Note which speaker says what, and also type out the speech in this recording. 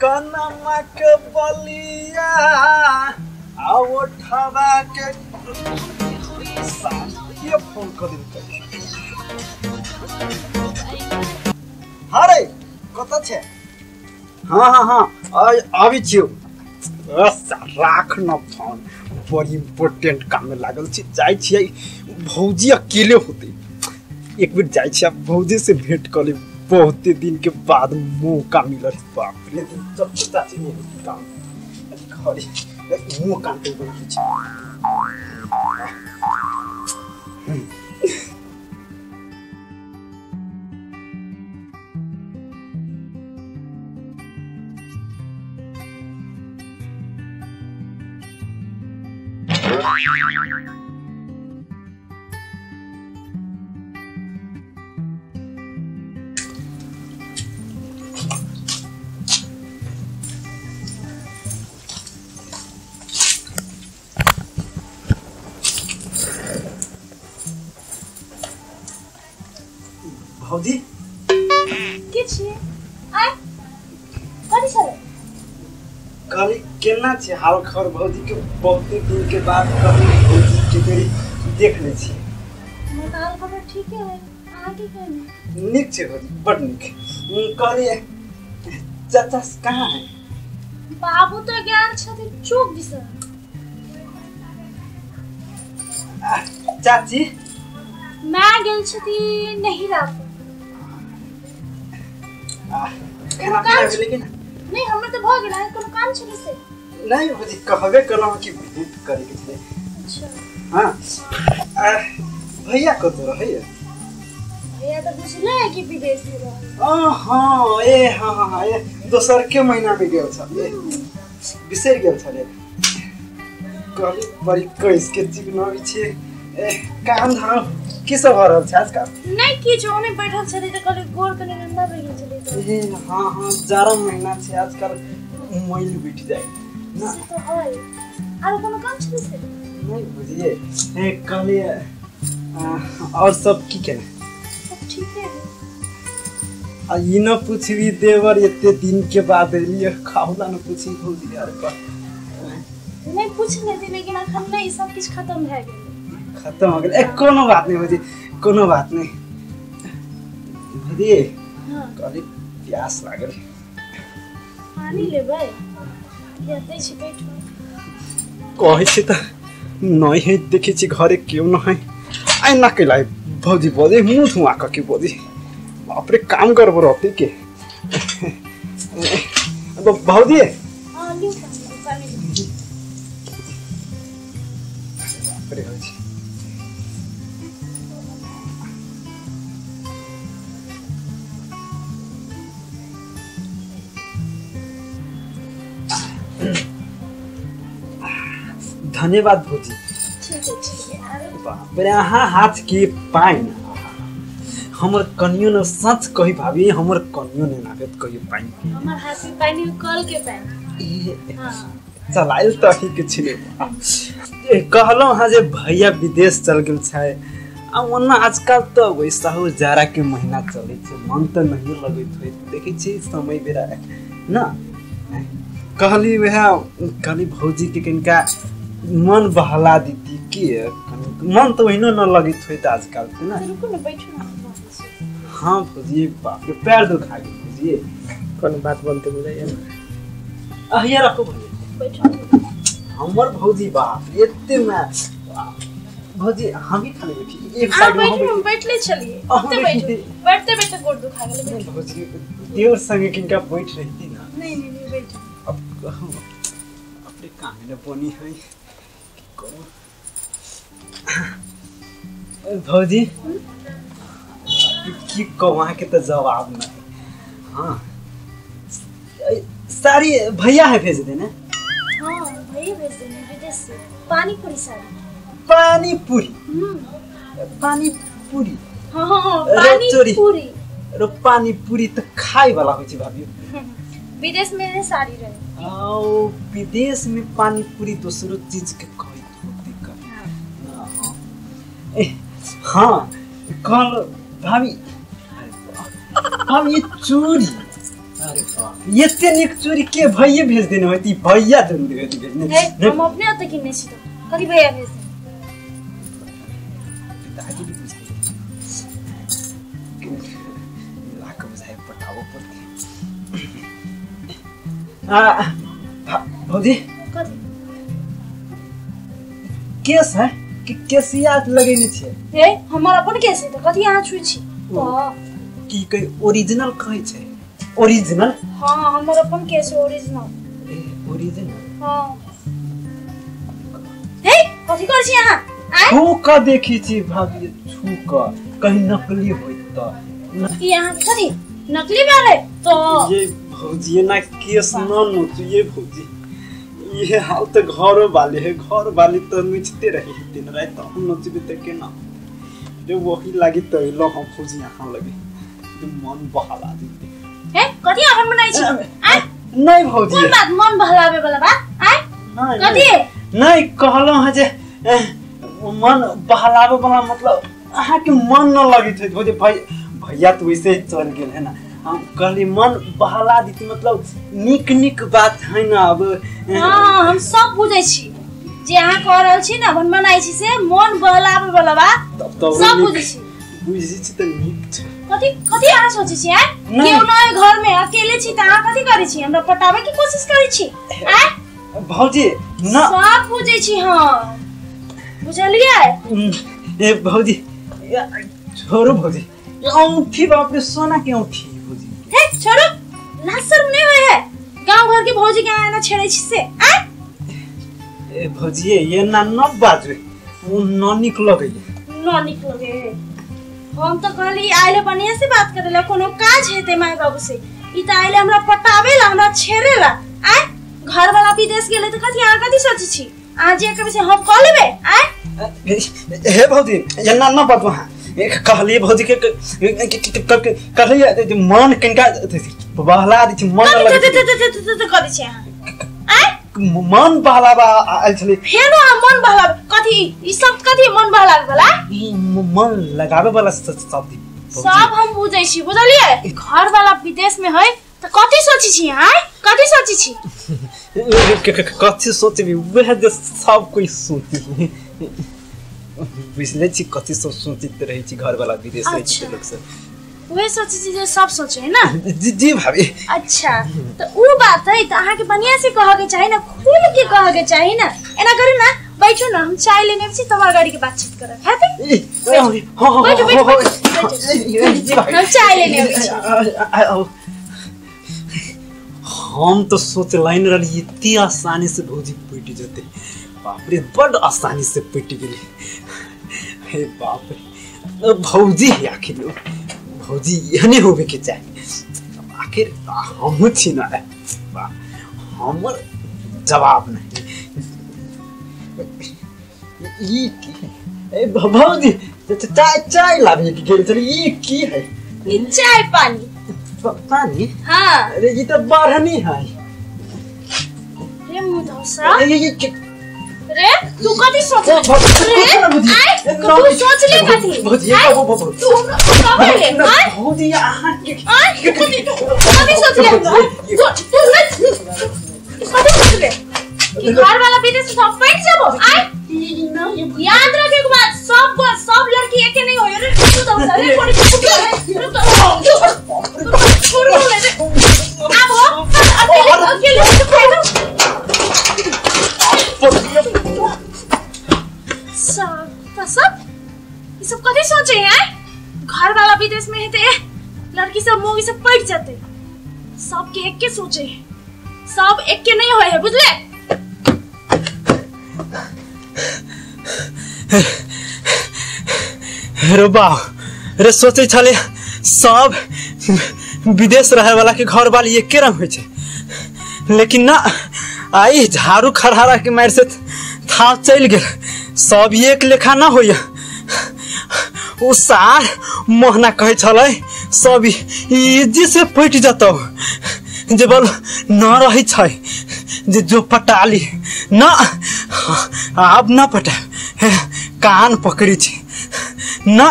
Speaker 1: कनमा के बलिया आओ ठबा के ये फोन कर दे। हाँ रे कत छे? हाँ हाँ हाँ अभी छियो। राख न फोन, बड़ी इम्पोर्टेंट काम में लागल छी। जाय छियै भौजी अकेले होते, एक बेर जाय छियै भौजी से भेंट कर ले। बहुत दिन के बाद मौका मिलल। बाप रे जब पता चली काम खरी मौका पे बोल छी। भौजी
Speaker 2: के छिए? आय कथि छले?
Speaker 1: कभी केना छे हाल खबर भौजी के? बहुत दिन के बाद कभी भौजी के बेरी देख ले छी।
Speaker 2: मोर हाल खबर ठीक है। आगे कहने
Speaker 1: निक छे भौजी, बड निक। कहलिए चाचा कहाँ है?
Speaker 2: बाबू तो गेल छथि चौक दिस।
Speaker 1: चाची
Speaker 2: मैं गेल छथि नहिरा।
Speaker 1: खाना पीना भेलै कि
Speaker 2: नहीं? हमर तो भ गेल है। कोनो काम छले से?
Speaker 1: नहीं भौजी कहबे करलहुँ कि विजिट करे के छले।
Speaker 2: अच्छा
Speaker 1: हाँ भैया कत रहे?
Speaker 2: भैया तो बुझले है कि विदेश में रहे।
Speaker 1: हाँ ए हाँ हाँ हाँ ए दोसर के महीना में गेल छ। बिसर गेल छले। कहली बड़ी कैस के चिकनावी छे। काम धाम की सब हो रहल छै आजकल?
Speaker 2: नहीं की छो ने बैठल छले त कहले गोर कने नंदा भइ गेल छले त।
Speaker 1: ए हाँ हाँ जाड़ा महीना छे आजकल मैल बैठ जाए ना।
Speaker 2: से तो है। आरो कोनो काम छले से?
Speaker 1: नहीं बुझिए ए कहली और सब की करे?
Speaker 2: सब ठीक है।
Speaker 1: आ ई न पूछबी देवर एते दिन के बाद एलिए खाउला न पूछी भौजी यार का।
Speaker 2: नहीं पूछ लेते लेकिन अखन नहीं सब कुछ खत्म भ गेल।
Speaker 1: खत्म हो गेल? कोनो बात नहीं भौजी, कोनो बात नहीं। भौजी
Speaker 2: हां
Speaker 1: कहली प्यास लागल,
Speaker 2: पानी लेबै? लेते छी बैठो।
Speaker 1: कहै छी त नहीं है, देखे छी घरे क्यों न है। आई ना के लाई भौजी बोले मुंह धुआ के बोली बाप रे काम करबो रहते के। अब भौजी
Speaker 2: हां लियो पानी।
Speaker 1: बाप रे भौजी धन्यवाद भौजी।
Speaker 2: ठीक है।
Speaker 1: बाप रे अहाँ हाथ के पाइन हमर कनियो न सच कही भाभी, हमर कनियो न लागत कहियो पाइन।
Speaker 2: हमर हाथ के पानी कल के पानी। हां
Speaker 1: चलाइल त ही के छिले। ए कहलो हां जे भैया विदेश चल गेल छै। आ ओना आजकल त वैसा हो जाड़ा के महीना चले छै, मन त नहीं लगैत होय। देखै छी समय बेरा ना कहली वह कहली भौजी के कनिका मन बहला दीती के मन तो वहीनो न लगित होय त आजकल ना।
Speaker 2: रुको न बैठो ना।
Speaker 1: हाँ भौजी बाप रे पैर दुखा गेल भौजी। कोनो बात बोलते बुझाइए ना। अहिया रखो भौजी
Speaker 2: बैठो।
Speaker 1: हमर भौजी बाप एते में भौजी हम ही खाली बैठी एक साइड में
Speaker 2: बैठो। बैठले चलिए बैठो। बैठते बैठते गोड़ दुखा गेल।
Speaker 1: भौजी देवर संगे किनका बैठ रहती ना।
Speaker 2: नहीं बैठो।
Speaker 1: अब अपने काम में बनी है करो भौजी की कवा के तो जवाब नहीं। हाँ सारी भैया है भेज देना।
Speaker 2: हाँ भैया भेज देना विदेश से। पानी पूरी सारी।
Speaker 1: पानी पूरी? पानी पूरी?
Speaker 2: हाँ पानी पूरी।
Speaker 1: रो पानी पूरी तो खाई वाला हो छी भाभी।
Speaker 2: विदेश में सारी रहे।
Speaker 1: आओ विदेश में पानी पूरी दूसरो चीज के कोई दिक्कत। हाँ कल भाभी हम ये चोरी अरे बाप ये ते निक चोरी के भैया भेज देने होती भैया दन दे भेजने
Speaker 2: हम अपने हाथ किन्ने छी तो कथी भैया भेज दे
Speaker 1: पिताजी भी पूछते लाख बुझाए पटाओ पड़ते भौजी
Speaker 2: कथी
Speaker 1: केस है कि केसिया लगेने छे
Speaker 2: ए हमर अपन केस है तो कथी यहाँ छुई छी
Speaker 1: की कोई ओरिजिनल कहै छै ओरिजिनल
Speaker 2: हां हमर अपन केस है ओरिजिनल
Speaker 1: ए ओरिजिनल
Speaker 2: हां हे कथी कर छी यहाँ
Speaker 1: छू का देखी छी भाभी छू का कहीं नकली होई त
Speaker 2: यहाँ कथी नकली बारे तो
Speaker 1: ये भौजी ना केस न ये भौजी ये हाल तो घर वाले तो नुचते रही दिन रात तो हम नचबे त केना जो वही लागी तो लो हम भौजी यहाँ लगे तो मन बहला देते
Speaker 2: हे कथी अपन बनाइ छी आ
Speaker 1: नहीं भौजी
Speaker 2: कोन बात मन बहलावे वाला बात आ कथी
Speaker 1: नहीं कहलो है जे मन बहलावे वाला मतलब अहाँ के मन न लगी थे भौजी भैया तो वैसे चल गेल है ना हम कहली मन बहला दी मतलब निक बात है ना अब
Speaker 2: हां हम सब बुझै छी जे अहाँ कह रहल छी ना अपन बनाइ छी से मन बहलावे वाला बात सब बुझै छी
Speaker 1: त निक छ
Speaker 2: कथी अहाँ सोचै छी आ केओ नय घर में अकेले छी त अहाँ कथी करै छी हमरा पटावे की कोशिश करै छी आ
Speaker 1: भौजी न
Speaker 2: सब बुझै छी हम बुझलियै
Speaker 1: ए भौजी छोरो भौजी औंठी बाप रे सोना के औंठी भौजी
Speaker 2: हे छोरो लासर नहीं होय है गांव घर के भौजी के आना छेड़ै छी से आ
Speaker 1: ए भौजी ये ना न बाजवे वो न निक लगे
Speaker 2: हम तो कहली आइले बढ़िया से बात करेला कोनो काज हेते माय बाबू से ई त आइले हमरा पटावेला हमरा छेड़ेला आ घर वाला विदेश गेले त कथि आ कथि सोचै छी आज एक से हम कह लेबे आ
Speaker 1: हे भौजी ये ना न बात वहां कहली भौजी के कहली मन कनका बहला दी मन लगे
Speaker 2: कथि छै आ
Speaker 1: मन बहलावा आइल छले
Speaker 2: फेनो मन बहलावे कथि ई सब कथि मन बहलावे वाला
Speaker 1: मन लगावे वाला शब्द
Speaker 2: सब हम बुझै छी बुझलिए घर वाला विदेश में है त कथि सोचै छी आ कथि सोचै छी
Speaker 1: कथि सोचबी वह जे सब कोई सोची बुझले छी कथि सोचित रही छी घर वाला विदेश रही छी लोग से
Speaker 2: वही सोचे छी जे सब सोचे है ना
Speaker 1: जी भाभी
Speaker 2: अच्छा तो वो बात है तो आहा के बढ़िया से कह के चाहिए ना खुल के कह के चाहिए ना एना करू ना बैठो ना हम चाय लेने छी तुम्हार गाड़ी के बातचीत करब है बैठो हम चाय लेने छी
Speaker 1: हम तो सोच लाइन रही इतनी आसानी से भौजी पिट जते बाप रे बड़ आसानी से पिट गेली हे बाप रे भौजी आखिर भौजी यहने होबे के चाहिए आखिर हम छी ना हमर जवाब नहीं ई की ए भौजी चाय लावे के गेल चल ई की है
Speaker 2: ई चाय पानी
Speaker 1: पानी
Speaker 2: हां
Speaker 1: अरे ये तो बारहनी है
Speaker 2: रे मुदौसा रे तू कथि सोच रे तू सोच ले कथि तू कबे
Speaker 1: भौजी आहा के
Speaker 2: कथि सोच ले तू कथि सोच ले घर वाला विदेश से सब पैट जाबो याद रखे के बात सब लड़की एके नहीं होय रे तू तो सारे पड़ी छोड़ ले रे अब अकेले सब सब कथी सोचे हैं घर वाला विदेश में हेते लड़की सब मोगी सब पट जाते सबके एक के सोचे सब एक के नहीं होए है बुझले
Speaker 1: रे बाऊ रे सोचे छले सब विदेश रहे वाला के घर वाली एके रंग होय छै लेकिन ना आई झाड़ू खरहारा के मार से था चल गेल सब एक लेखा ना होय उ सार मोहना कहे छले सब इजी से पट जतो जे बोल न रही छै जे जो पटाली ना अब ना पटा कान पकड़ी छै ना